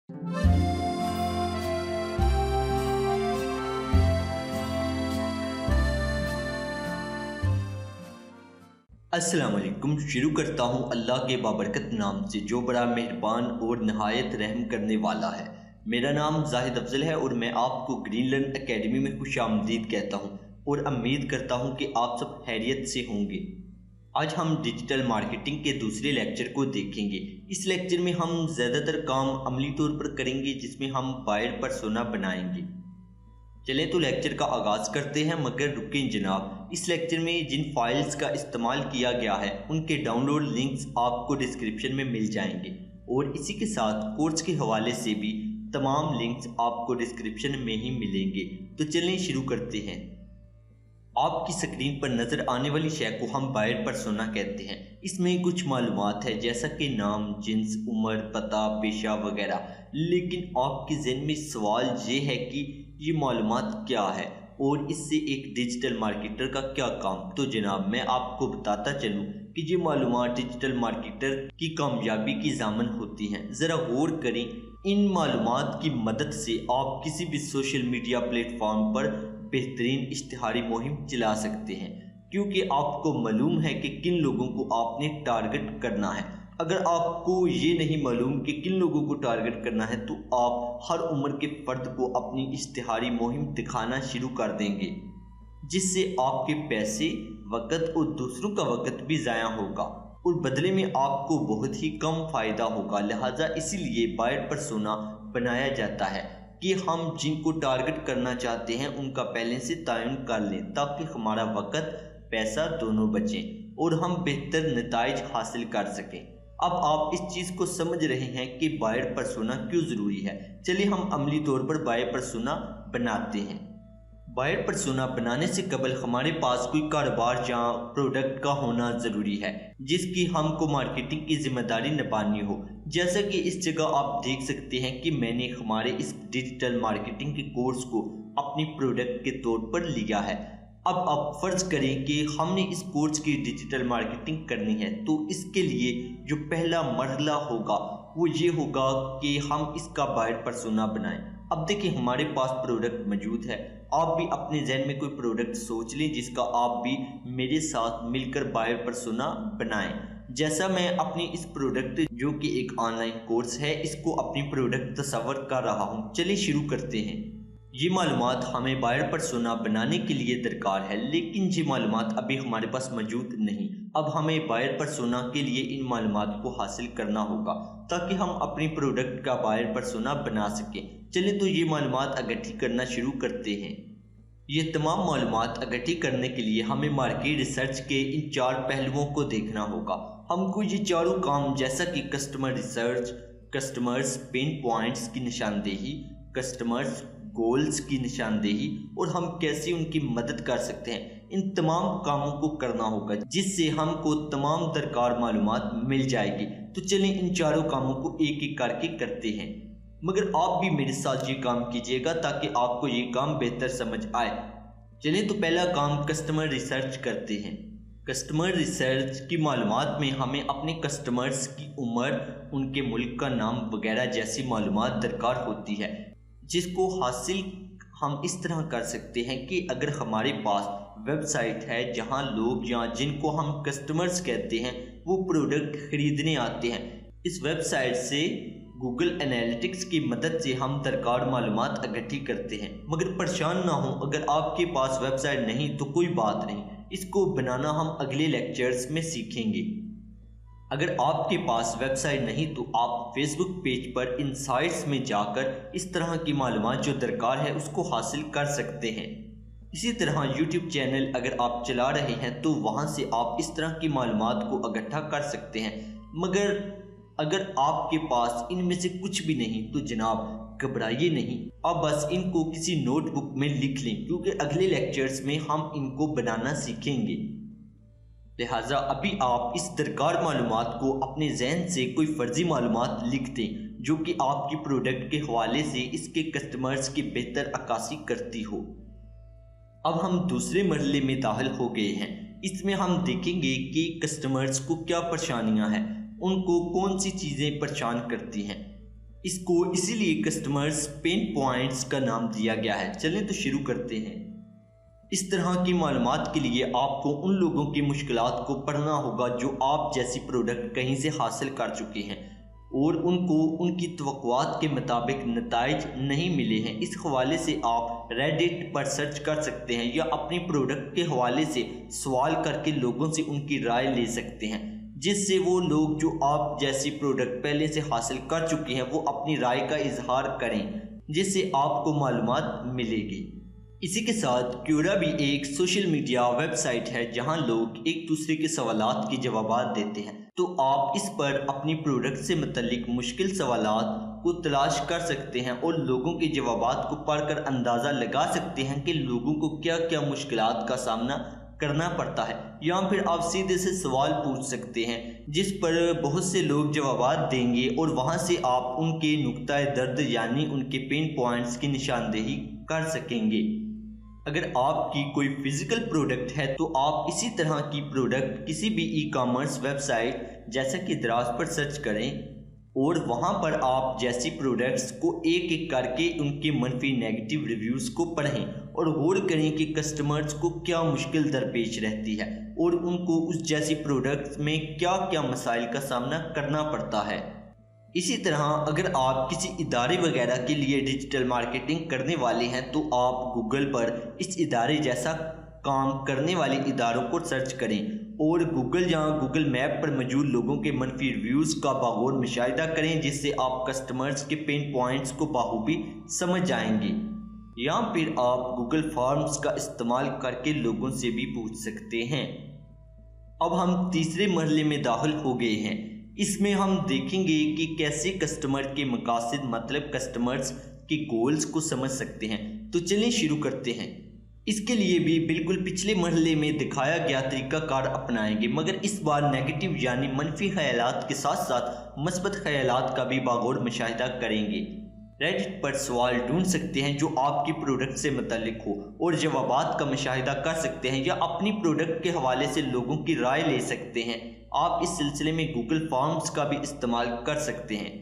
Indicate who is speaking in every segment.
Speaker 1: अस्सलाम वालेकुम। शुरू करता हूँ अल्लाह के बाबरकत नाम से जो बड़ा मेहरबान और नहायत रहम करने वाला है। मेरा नाम जाहिद अफजल है और मैं आपको ग्रीन लर्न एकेडमी में खुशामदीद कहता हूँ और उम्मीद करता हूँ कि आप सब खैरियत से होंगे। आज हम डिजिटल मार्केटिंग के दूसरे लेक्चर को देखेंगे। इस लेक्चर में हम ज़्यादातर काम अमली तौर पर करेंगे जिसमें हम बायर पर्सोना बनाएंगे। चलें तो लेक्चर का आगाज़ करते हैं, मगर रुकें जनाब। इस लेक्चर में जिन फाइल्स का इस्तेमाल किया गया है उनके डाउनलोड लिंक्स आपको डिस्क्रिप्शन में मिल जाएंगे और इसी के साथ कोर्स के हवाले से भी तमाम लिंक्स आपको डिस्क्रिप्शन में ही मिलेंगे। तो चलें शुरू करते हैं। आपकी स्क्रीन पर नज़र आने वाली शय को हम बायर पर्सोना कहते हैं। इसमें कुछ मालूमात है जैसा कि नाम, जिन्स, उम्र, पता, पेशा वगैरह। लेकिन आपके ज़हन में सवाल ये है कि ये मालूमात क्या है और इससे एक डिजिटल मार्केटर का क्या काम। तो जनाब मैं आपको बताता चलूँ कि ये मालूमात डिजिटल मार्केटर की कामयाबी की ज़ामन होती हैं। ज़रा गौर करें, इन मालूमात की मदद से आप किसी भी सोशल मीडिया प्लेटफॉर्म पर बेहतरीन इश्तिहारी मुहिम चला सकते हैं, क्योंकि आपको मालूम है कि किन लोगों को आपने टारगेट करना है। अगर आपको ये नहीं मालूम कि किन लोगों को टारगेट करना है तो आप हर उम्र के फ़र्द को अपनी इश्तिहारी मुहिम दिखाना शुरू कर देंगे, जिससे आपके पैसे, वक़्त और दूसरों का वक़्त भी ज़ाया होगा और बदले में आपको बहुत ही कम फ़ायदा होगा। लिहाजा इसीलिए बायर पर्सोना बनाया जाता है कि हम जिनको टारगेट करना चाहते हैं उनका पहले से तयन कर लें ताकि हमारा वक़्त, पैसा दोनों बचें और हम बेहतर नताइज हासिल कर सकें। अब आप इस चीज़ को समझ रहे हैं कि बायर पर्सोना क्यों ज़रूरी है। चलिए हम अमली तौर पर बायर पर्सोना बनाते हैं। बायर पर्सोना बनाने से कबल हमारे पास कोई कारोबार या प्रोडक्ट का होना ज़रूरी है जिसकी हमको मार्केटिंग की जिम्मेदारी निभानी हो। जैसा कि इस जगह आप देख सकते हैं कि मैंने हमारे इस डिजिटल मार्केटिंग के कोर्स को अपनी प्रोडक्ट के तौर पर लिया है। अब आप फ़र्ज़ करें कि हमने इस कोर्स की डिजिटल मार्केटिंग करनी है, तो इसके लिए जो पहला मरहला होगा वो ये होगा कि हम इसका बायर पर्सोना बनाएं। अब देखिए हमारे पास प्रोडक्ट मौजूद है। आप भी अपने जहन में कोई प्रोडक्ट सोच लें जिसका आप भी मेरे साथ मिलकर बायर पर्सोना बनाएं। जैसा मैं अपनी इस प्रोडक्ट जो कि एक ऑनलाइन कोर्स है इसको अपनी प्रोडक्ट तस्वर कर रहा हूँ। चलिए शुरू करते हैं। ये मालूमात हमें बायर पर्सोना बनाने के लिए दरकार है, लेकिन ये मालूमात अभी हमारे पास मौजूद नहीं। अब हमें बायर पर्सोना के लिए इन मालूमात को हासिल करना होगा ताकि हम अपनी प्रोडक्ट का बायर पर्सोना बना सकें। चलिए तो ये मालूमात इकट्ठी करना शुरू करते हैं। ये तमाम मालूमात इकट्ठी करने के लिए हमें मार्केट रिसर्च के इन 4 पहलुओं को देखना होगा। हमको ये चारों काम जैसा कि customer research, customers pen points की निशानदेही, कस्टमर्स गोल्स की निशानदेही और हम कैसे उनकी मदद कर सकते हैं, इन तमाम कामों को करना होगा जिससे हमको तमाम दरकार मालूमात मिल जाएगी। तो चलें इन चारों कामों को एक एक करके करते हैं, मगर आप भी मेरे साथ ये काम कीजिएगा ताकि आपको ये काम बेहतर समझ आए। चलें तो पहला काम कस्टमर रिसर्च करते हैं। कस्टमर रिसर्च की मालूमात में हमें अपने कस्टमर्स की उम्र, उनके मुल्क का नाम वगैरह जैसी मालूमात दरकार होती है, जिसको हासिल हम इस तरह कर सकते हैं कि अगर हमारे पास वेबसाइट है जहां लोग या जिनको हम कस्टमर्स कहते हैं वो प्रोडक्ट खरीदने आते हैं, इस वेबसाइट से गूगल एनालिटिक्स की मदद से हम दरकार मालूमात इकट्ठी करते हैं। मगर परेशान ना हो, अगर आपके पास वेबसाइट नहीं तो कोई बात नहीं, इसको बनाना हम अगले लेक्चर्स में सीखेंगे। अगर आपके पास वेबसाइट नहीं तो आप फेसबुक पेज पर इनसाइट्स में जाकर इस तरह की मालूमात जो दरकार है उसको हासिल कर सकते हैं। इसी तरह यूट्यूब चैनल अगर आप चला रहे हैं तो वहां से आप इस तरह की मालूमात को इकट्ठा कर सकते हैं। मगर अगर आपके पास इनमें से कुछ भी नहीं तो जनाब घबराइए नहीं, आप बस इनको किसी नोटबुक में लिख लें, क्योंकि अगले लेक्चर्स में हम इनको बनाना सीखेंगे। लिहाजा अभी आप इस दरकार मालूमात को अपने जहन से कोई फर्जी मालूमात लिख दें जो कि आपकी प्रोडक्ट के हवाले से इसके कस्टमर्स की बेहतर अक्कासी करती हो। अब हम दूसरे मरहले में दाखिल हो गए हैं। इसमें हम देखेंगे कि कस्टमर्स को क्या परेशानियां हैं, उनको कौन सी चीज़ें परेशान करती हैं। इसको इसीलिए कस्टमर्स पेन पॉइंट्स का नाम दिया गया है। चलें तो शुरू करते हैं। इस तरह की मालूमात के लिए आपको उन लोगों की मुश्किलात को पढ़ना होगा जो आप जैसी प्रोडक्ट कहीं से हासिल कर चुके हैं और उनको उनकी तवक्कुआत के मुताबिक नताइज नहीं मिले हैं। इस हवाले से आप रेडिट पर सर्च कर सकते हैं या अपनी प्रोडक्ट के हवाले से सवाल करके लोगों से उनकी राय ले सकते हैं, जिससे वो लोग जो आप जैसी प्रोडक्ट पहले से हासिल कर चुके हैं वो अपनी राय का इजहार करें, जिससे आपको मालूमात मिलेगी। इसी के साथ क्यूरा भी एक सोशल मीडिया वेबसाइट है जहां लोग एक दूसरे के सवालात के जवाब देते हैं, तो आप इस पर अपनी प्रोडक्ट से मुतल्लिक मुश्किल सवालात को तलाश कर सकते हैं और लोगों के जवाबात को पढ़कर अंदाज़ा लगा सकते हैं कि लोगों को क्या क्या मुश्किलात का सामना करना पड़ता है। या फिर आप सीधे से सवाल पूछ सकते हैं जिस पर बहुत से लोग जवाब देंगे और वहां से आप उनके नुक्ताए दर्द यानी उनके पेन पॉइंट्स की निशानदेही कर सकेंगे। अगर आपकी कोई फिजिकल प्रोडक्ट है तो आप इसी तरह की प्रोडक्ट किसी भी ई कॉमर्स वेबसाइट जैसा कि दराज पर सर्च करें और वहां पर आप जैसी प्रोडक्ट्स को एक एक करके उनके मनफी नेगेटिव रिव्यूज़ को पढ़ें और गौर करें कि कस्टमर्स को क्या मुश्किल दरपेश रहती है और उनको उस जैसी प्रोडक्ट्स में क्या क्या मसाइल का सामना करना पड़ता है। इसी तरह अगर आप किसी इदारे वगैरह के लिए डिजिटल मार्केटिंग करने वाले हैं तो आप गूगल पर इस इदारे जैसा काम करने वाले इदारों को सर्च करें और गूगल या गूगल मैप पर मौजूद लोगों के मनफी रिव्यूज़ का बागौर मुशाहिदा करें, जिससे आप कस्टमर्स के पेन पॉइंट्स को बाखूबी समझ जाएंगे। या फिर आप गूगल फॉर्म्स का इस्तेमाल करके लोगों से भी पूछ सकते हैं। अब हम तीसरे मरहले में दाखिल हो गए हैं। इसमें हम देखेंगे कि कैसे कस्टमर के मकासद मतलब कस्टमर्स के गोल्स को समझ सकते हैं। तो चलिए शुरू करते हैं। इसके लिए भी बिल्कुल पिछले मरहले में दिखाया गया तरीकाकार अपनाएंगे, मगर इस बार नेगेटिव यानी मनफी ख्यालात के साथ साथ मस्बत ख्यालात का भी बागौर मुशाहिदा करेंगे। रेडिट पर सवाल ढूंढ सकते हैं जो आपकी प्रोडक्ट से मुतल्लिक हो और जवाबात का मुशाहिदा कर सकते हैं या अपनी प्रोडक्ट के हवाले से लोगों की राय ले सकते हैं। आप इस सिलसिले में गूगल फॉर्म्स का भी इस्तेमाल कर सकते हैं।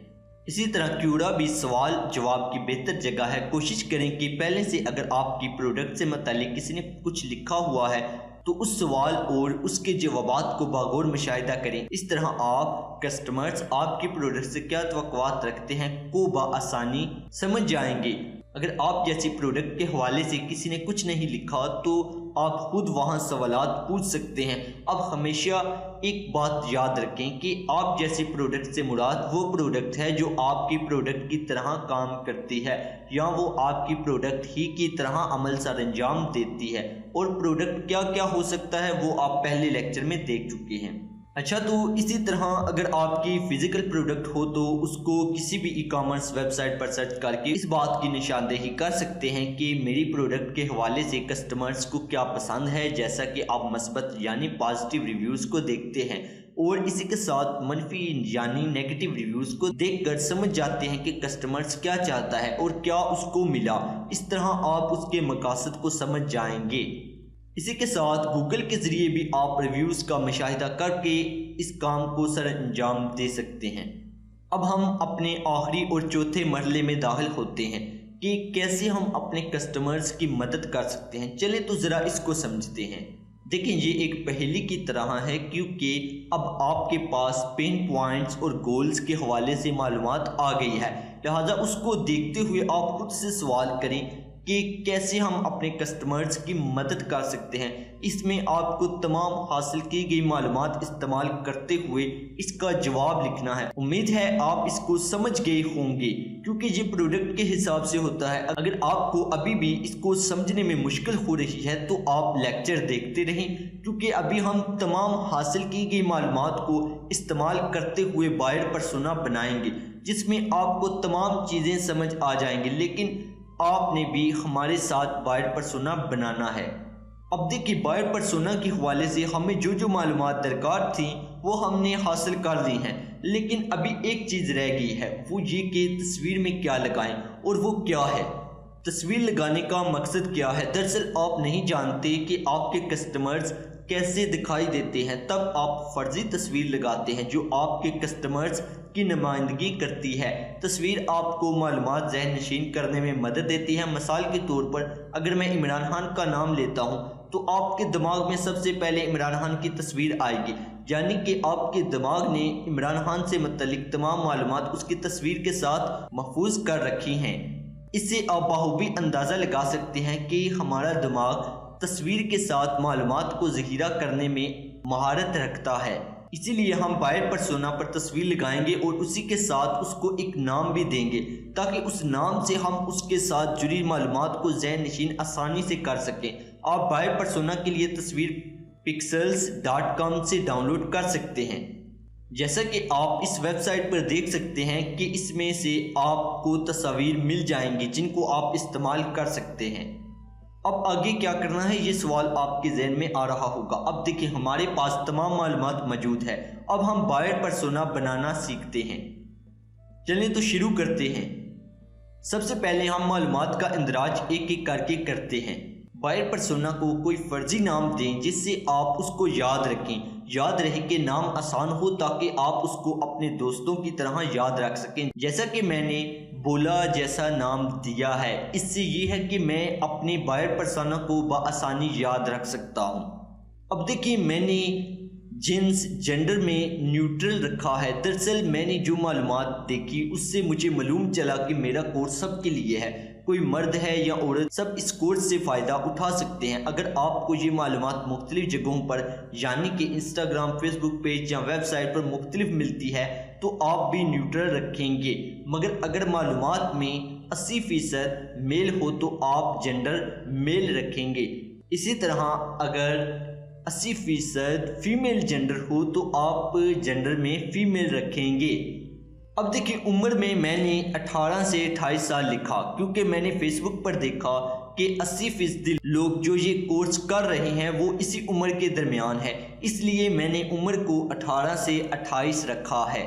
Speaker 1: इसी तरह क्यूरा भी सवाल जवाब की बेहतर जगह है। कोशिश करें कि पहले से अगर आपकी प्रोडक्ट से मुताल्लिक किसी ने कुछ लिखा हुआ है तो उस सवाल और उसके जवाबात को बागौर मुशाहिदा करें। इस तरह आप कस्टमर्स आपकी प्रोडक्ट से क्या तवक्कुआत रखते हैं को बआसानी समझ जाएंगे। अगर आप जैसी प्रोडक्ट के हवाले से किसी ने कुछ नहीं लिखा तो आप खुद वहां सवालात पूछ सकते हैं। अब हमेशा एक बात याद रखें कि आप जैसी प्रोडक्ट से मुराद वो प्रोडक्ट है जो आपकी प्रोडक्ट की तरह काम करती है या वो आपकी प्रोडक्ट ही की तरह अमल सर अंजाम देती है, और प्रोडक्ट क्या क्या हो सकता है वो आप पहले लेक्चर में देख चुके हैं। अच्छा, तो इसी तरह अगर आपकी फिजिकल प्रोडक्ट हो तो उसको किसी भी ई कॉमर्स वेबसाइट पर सर्च करके इस बात की निशानदेही कर सकते हैं कि मेरी प्रोडक्ट के हवाले से कस्टमर्स को क्या पसंद है, जैसा कि आप मस्बत यानी पॉजिटिव रिव्यूज़ को देखते हैं और इसी के साथ मनफी यानी नेगेटिव रिव्यूज़ को देखकर समझ जाते हैं कि कस्टमर्स क्या चाहता है और क्या उसको मिला। इस तरह आप उसके मकासद को समझ जाएंगे। इसी के साथ गूगल के ज़रिए भी आप रिव्यूज़ का मुशाहिदा करके इस काम को सर अंजाम दे सकते हैं। अब हम अपने आखिरी और चौथे मरहले में दाखिल होते हैं कि कैसे हम अपने कस्टमर्स की मदद कर सकते हैं। चले तो ज़रा इसको समझते हैं। देखिए, ये एक पहेली की तरह है क्योंकि अब आपके पास पेन पॉइंट्स और गोल्स के हवाले से मालूमात आ गई है, लिहाजा उसको देखते हुए आप खुद से सवाल करें कि कैसे हम अपने कस्टमर्स की मदद कर सकते हैं। इसमें आपको तमाम हासिल की गई मालूमात इस्तेमाल करते हुए इसका जवाब लिखना है। उम्मीद है आप इसको समझ गए होंगे क्योंकि ये प्रोडक्ट के हिसाब से होता है। अगर आपको अभी भी इसको समझने में मुश्किल हो रही है तो आप लेक्चर देखते रहें, क्योंकि अभी हम तमाम हासिल की गई मालूमात को इस्तेमाल करते हुए बायर पर्सोना बनाएंगे जिसमें आपको तमाम चीज़ें समझ आ जाएंगी, लेकिन आपने भी हमारे साथ बायर पर्सोना बनाना है। अब देखिए, बायर पर्सोना के हवाले से हमें जो जो मालूमात दरकार थी वो हमने हासिल कर ली हैं, लेकिन अभी एक चीज़ रह गई है, वो ये कि तस्वीर में क्या लगाएं, और वो क्या है। तस्वीर लगाने का मकसद क्या है? दरअसल आप नहीं जानते कि आपके कस्टमर्स कैसे दिखाई देते हैं, तब आप फर्जी तस्वीर लगाते हैं जो आपके कस्टमर्स की नुमाइंदगी करती है। तस्वीर आपको मालूमात ज़हन नशीन करने में मदद देती है। मिसाल के तौर पर अगर मैं इमरान खान का नाम लेता हूँ तो आपके दिमाग में सबसे पहले इमरान खान की तस्वीर आएगी, यानी कि आपके दिमाग ने इमरान खान से मुतल्लिक तमाम मालूमात उसकी तस्वीर के साथ महफूज कर रखी हैं। इससे आप बाखूबी अंदाज़ा लगा सकते हैं कि हमारा दिमाग तस्वीर के साथ मालूमात को ज़ख़ीरा करने में महारत रखता है। इसीलिए हम बायर पर्सोना पर तस्वीर लगाएंगे और उसी के साथ उसको एक नाम भी देंगे ताकि उस नाम से हम उसके साथ जुड़ी मालूमात को ज़हन नशीन आसानी से कर सकें। आप बायर पर्सोना के लिए तस्वीर pixels.com से डाउनलोड कर सकते हैं। जैसा कि आप इस वेबसाइट पर देख सकते हैं कि इसमें से आपको तस्वीर मिल जाएंगी जिनको आप इस्तेमाल कर सकते हैं। अब आगे क्या करना है ये सवाल आपके जहन में आ रहा होगा। अब देखिए हमारे पास तमाम मालूमात मौजूद है। अब हम बायर पर्सोना बनाना सीखते हैं। चलिए तो शुरू करते हैं। सबसे पहले हम मालूमात का इंदराज एक एक करके करते हैं। बायर पर्सोना को कोई फर्जी नाम दें जिससे आप उसको याद रखें। याद रहे कि नाम आसान हो ताकि आप उसको अपने दोस्तों की तरह याद रख सकें। जैसा कि मैंने बोला जैसा नाम दिया है, इससे ये है कि मैं अपने बायर पर्सोना को बआसानी याद रख सकता हूँ। अब देखिए मैंने जिन्स जेंडर में न्यूट्रल रखा है। दरअसल मैंने जो मालूमात देखी उससे मुझे मालूम चला कि मेरा कोर्स सबके लिए है, कोई मर्द है या औरत, सब इस कोर्स से फ़ायदा उठा सकते हैं। अगर आपको ये मालूमात मुख्तलिफ जगहों पर यानी कि इंस्टाग्राम, फेसबुक पेज या वेबसाइट पर मुख्तलिफ मिलती है तो आप भी न्यूट्रल रखेंगे। मगर अगर मालूमात में 80% मेल हो तो आप जेंडर मेल रखेंगे। इसी तरह अगर 80% फीमेल जेंडर हो तो आप जेंडर में फीमेल रखेंगे। अब देखिए उम्र में मैंने 18 से 28 साल लिखा क्योंकि मैंने फेसबुक पर देखा कि 80% लोग जो ये कोर्स कर रहे हैं वो इसी उम्र के दरमियान है, इसलिए मैंने उम्र को 18 से 28 रखा है।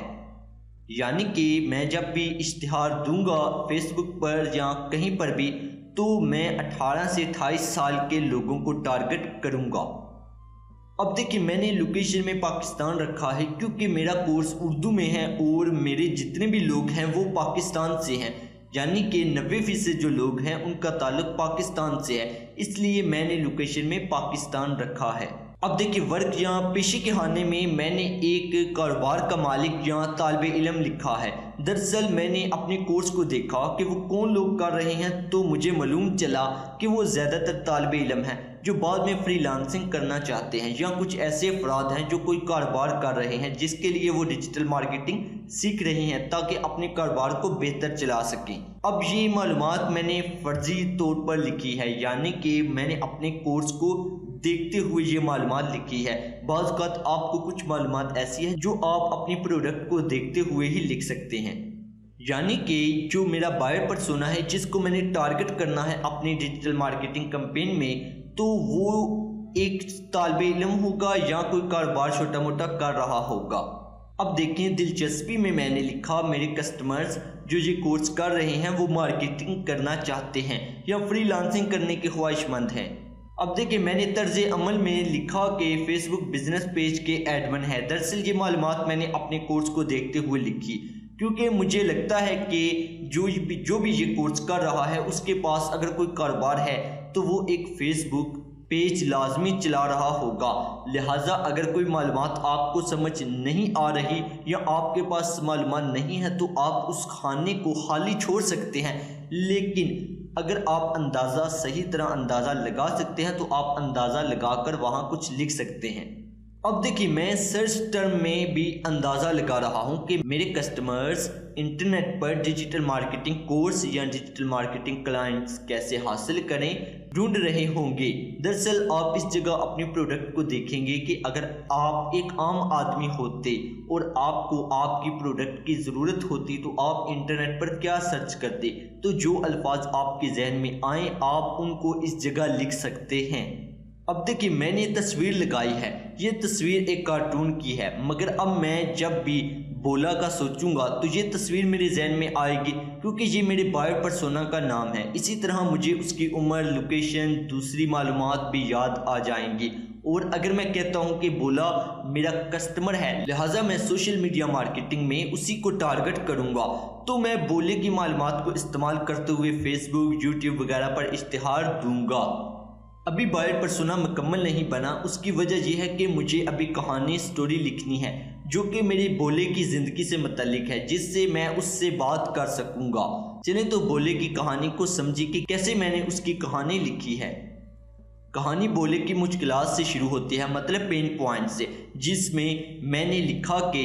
Speaker 1: यानी कि मैं जब भी इश्तिहार दूंगा फेसबुक पर या कहीं पर भी तो मैं 18 से 28 साल के लोगों को टारगेट करूंगा। अब देखिए मैंने लोकेशन में पाकिस्तान रखा है क्योंकि मेरा कोर्स उर्दू में है और मेरे जितने भी लोग हैं वो पाकिस्तान से हैं, यानी कि 90% जो लोग हैं उनका ताल्लुक पाकिस्तान से है, इसलिए मैंने लोकेशन में पाकिस्तान रखा है। अब देखिए वर्क या पेशे के खाने में मैंने एक कारोबार का मालिक या तालिब इल्म लिखा है। दरअसल मैंने अपने कोर्स को देखा कि वो कौन लोग कर रहे हैं तो मुझे मालूम चला कि वो ज़्यादातर तालिब इल्म हैं जो बाद में फ्रीलांसिंग करना चाहते हैं या कुछ ऐसे अफराद हैं जो कोई कारोबार कर रहे हैं जिसके लिए वो डिजिटल मार्केटिंग सीख रहे हैं ताकि अपने कारोबार को बेहतर चला सकें। अब ये मालूमात मैंने फर्जी तौर पर लिखी है, यानी कि मैंने अपने कोर्स को देखते हुए ये मालूमात लिखी है। बाज़ औक़ात आपको कुछ मालूमात ऐसी है जो आप अपनी प्रोडक्ट को देखते हुए ही लिख सकते हैं। यानी कि जो मेरा बायर पर्सोना है जिसको मैंने टारगेट करना है अपनी डिजिटल मार्केटिंग कैंपेन में, तो वो एक तालिब इल्म होगा या कोई कारोबार छोटा मोटा कर रहा होगा। अब देखें दिलचस्पी में मैंने लिखा मेरे कस्टमर्स जो ये कोर्स कर रहे हैं वो मार्केटिंग करना चाहते हैं या फ्रीलांसिंग करने के ख्वाहिशमंद हैं। अब देखिए मैंने तर्ज अमल में लिखा कि फेसबुक बिजनेस पेज के एडमिन है। दरअसल ये मालूमात मैंने अपने कोर्स को देखते हुए लिखी क्योंकि मुझे लगता है कि जो भी ये कोर्स कर रहा है उसके पास अगर कोई कारोबार है तो वो एक फेसबुक पेज लाजमी चला रहा होगा। लिहाजा अगर कोई मालूमात आपको समझ नहीं आ रही या आपके पास मालूमात नहीं है तो आप उस खाने को खाली छोड़ सकते हैं, लेकिन अगर आप अंदाज़ा सही तरह अंदाज़ा लगा सकते हैं तो आप अंदाज़ा लगाकर वहाँ कुछ लिख सकते हैं। अब देखिए मैं सर्च टर्म में भी अंदाज़ा लगा रहा हूँ कि मेरे कस्टमर्स इंटरनेट पर डिजिटल मार्केटिंग कोर्स या डिजिटल मार्केटिंग क्लाइंट्स कैसे हासिल करें ढूंढ रहे होंगे। दरअसल आप इस जगह अपने प्रोडक्ट को देखेंगे कि अगर आप एक आम आदमी होते और आपको आपकी प्रोडक्ट की ज़रूरत होती तो आप इंटरनेट पर क्या सर्च करते, तो जो अल्फाज आपके जहन में आए आप उनको इस जगह लिख सकते हैं। अब देखिए मैंने तस्वीर लगाई है, ये तस्वीर एक कार्टून की है, मगर अब मैं जब भी बोला का सोचूंगा तो ये तस्वीर मेरे जहन में आएगी क्योंकि ये मेरे बायर पर्सोना का नाम है। इसी तरह मुझे उसकी उम्र, लोकेशन, दूसरी मालूमात भी याद आ जाएंगी और अगर मैं कहता हूं कि बोला मेरा कस्टमर है लिहाजा मैं सोशल मीडिया मार्केटिंग में उसी को टारगेट करूंगा, तो मैं बोले की मालूमात को इस्तेमाल करते हुए फेसबुक, यूट्यूब वगैरह पर इश्तिहार दूंगा। अभी बायर पर्सोना मुकम्मल नहीं बना, उसकी वजह यह है कि मुझे अभी कहानी स्टोरी लिखनी है जो कि मेरी बोले की ज़िंदगी से मुतल्लिक है, जिससे मैं उससे बात कर सकूंगा। चले तो बोले की कहानी को समझिए कि कैसे मैंने उसकी कहानी लिखी है। कहानी बोले की मुश्किलात से शुरू होती है, मतलब पेन पॉइंट से, जिसमें मैंने लिखा कि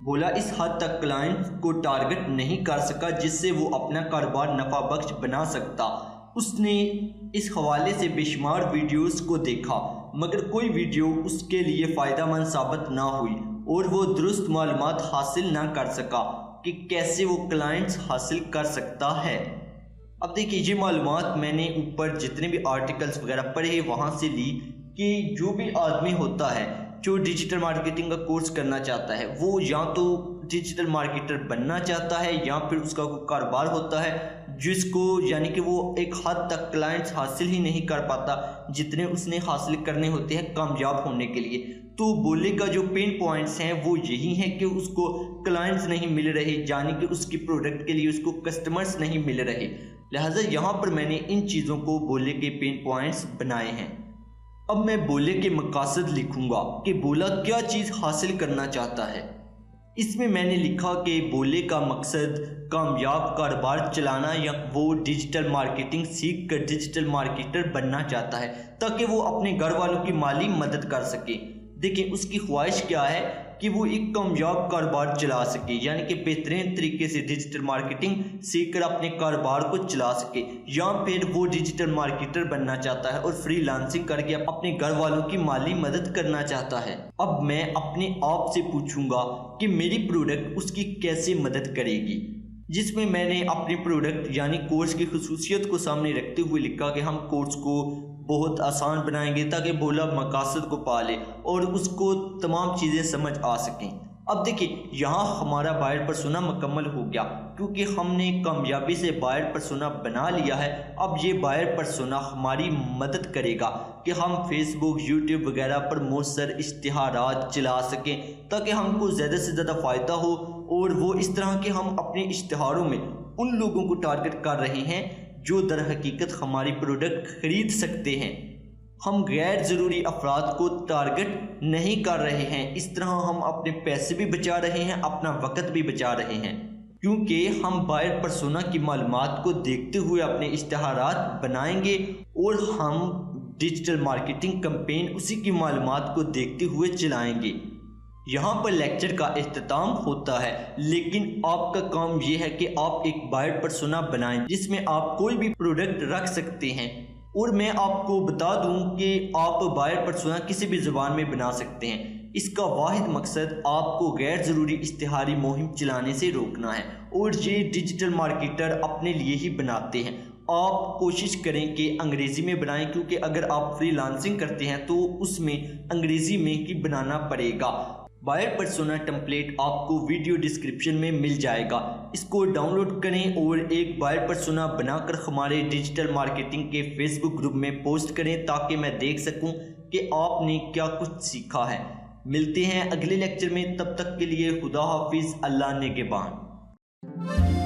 Speaker 1: बोला इस हद तक क्लाइंट को टारगेट नहीं कर सका जिससे वो अपना कारोबार नफा बख्श बना सकता। उसने इस हवाले से बेशुमार वीडियोस को देखा मगर कोई वीडियो उसके लिए फ़ायदेमंद साबित ना हुई और वो दुरुस्त मालूमात हासिल ना कर सका कि कैसे वो क्लाइंट्स हासिल कर सकता है। अब देखिए ये मालूमात मैंने ऊपर जितने भी आर्टिकल्स वगैरह पढ़े वहाँ से ली कि जो भी आदमी होता है जो डिजिटल मार्केटिंग का कोर्स करना चाहता है वो या तो डिजिटल मार्केटर बनना चाहता है या फिर उसका कोई कारोबार होता है जिसको यानी कि वो एक हद तक क्लाइंट्स हासिल ही नहीं कर पाता जितने उसने हासिल करने होते हैं कामयाब होने के लिए। तो बोले का जो पेन पॉइंट्स हैं वो यही है कि उसको क्लाइंट्स नहीं मिल रहे, यानी कि उसकी प्रोडक्ट के लिए उसको कस्टमर्स नहीं मिल रहे। लिहाजा यहाँ पर मैंने इन चीज़ों को बोले के पेन पॉइंट्स बनाए हैं। अब मैं बोले के मकासद लिखूंगा कि बोला क्या चीज़ हासिल करना चाहता है। इसमें मैंने लिखा कि बोले का मकसद कामयाब कारोबार चलाना या वो डिजिटल मार्केटिंग सीख कर डिजिटल मार्केटर बनना चाहता है ताकि वो अपने घर वालों की माली मदद कर सके। देखिए उसकी ख्वाहिश क्या है कि वो एक कामयाब कारोबार चला सके, यानी कि बेहतरीन तरीके से डिजिटल मार्केटिंग सीख कर अपने कारोबार को चला सके, या फिर वो डिजिटल मार्केटर बनना चाहता है और फ्रीलांसिंग करके अपने घर वालों की माली मदद करना चाहता है। अब मैं अपने आप से पूछूंगा कि मेरी प्रोडक्ट उसकी कैसे मदद करेगी, जिसमें मैंने अपने प्रोडक्ट यानी कोर्स की खुसूसियत को सामने रखते हुए लिखा कि हम कोर्स को बहुत आसान बनाएंगे ताकि बोला मकासद को पा ले और उसको तमाम चीज़ें समझ आ सकें। अब देखिए यहाँ हमारा बायर पर्सोना मुकम्मल हो गया क्योंकि हमने कामयाबी से बायर पर्सोना बना लिया है। अब ये बायर पर्सोना हमारी मदद करेगा कि हम फेसबुक, यूट्यूब वगैरह पर मौसर इश्तिहारात चला सकें ताकि हमको ज़्यादा से ज़्यादा फ़ायदा हो, और वो इस तरह के हम अपने इश्तिहारों में उन लोगों को टारगेट कर रहे हैं जो दर हकीकत हमारी प्रोडक्ट खरीद सकते हैं। हम गैर ज़रूरी अफराद को टारगेट नहीं कर रहे हैं। इस तरह हम अपने पैसे भी बचा रहे हैं, अपना वक़्त भी बचा रहे हैं, क्योंकि हम बायर पर्सोना की मालूमात को देखते हुए अपने इश्तिहारात बनाएंगे और हम डिजिटल मार्केटिंग कैंपेन उसी की मालूमात को देखते हुए चलाएंगे। यहाँ पर लेक्चर का इख्तिताम होता है, लेकिन आपका काम यह है कि आप एक बायर पर्सोना बनाएं जिसमें आप कोई भी प्रोडक्ट रख सकते हैं। और मैं आपको बता दूं कि आप बायर पर्सोना किसी भी ज़ुबान में बना सकते हैं। इसका वाहिद मकसद आपको गैर ज़रूरी इश्तिहारी मुहिम चलाने से रोकना है, और ये डिजिटल मार्केटर अपने लिए ही बनाते हैं। आप कोशिश करें कि अंग्रेज़ी में बनाएं, क्योंकि अगर आप फ्रीलांसिंग करते हैं तो उसमें अंग्रेज़ी में ही बनाना पड़ेगा। बायर पर्सोना टेम्पलेट आपको वीडियो डिस्क्रिप्शन में मिल जाएगा, इसको डाउनलोड करें और एक बायर पर्सोना बनाकर हमारे डिजिटल मार्केटिंग के फेसबुक ग्रुप में पोस्ट करें ताकि मैं देख सकूं कि आपने क्या कुछ सीखा है। मिलते हैं अगले लेक्चर में, तब तक के लिए खुदा हाफिज़, अल्लाह निगहबान।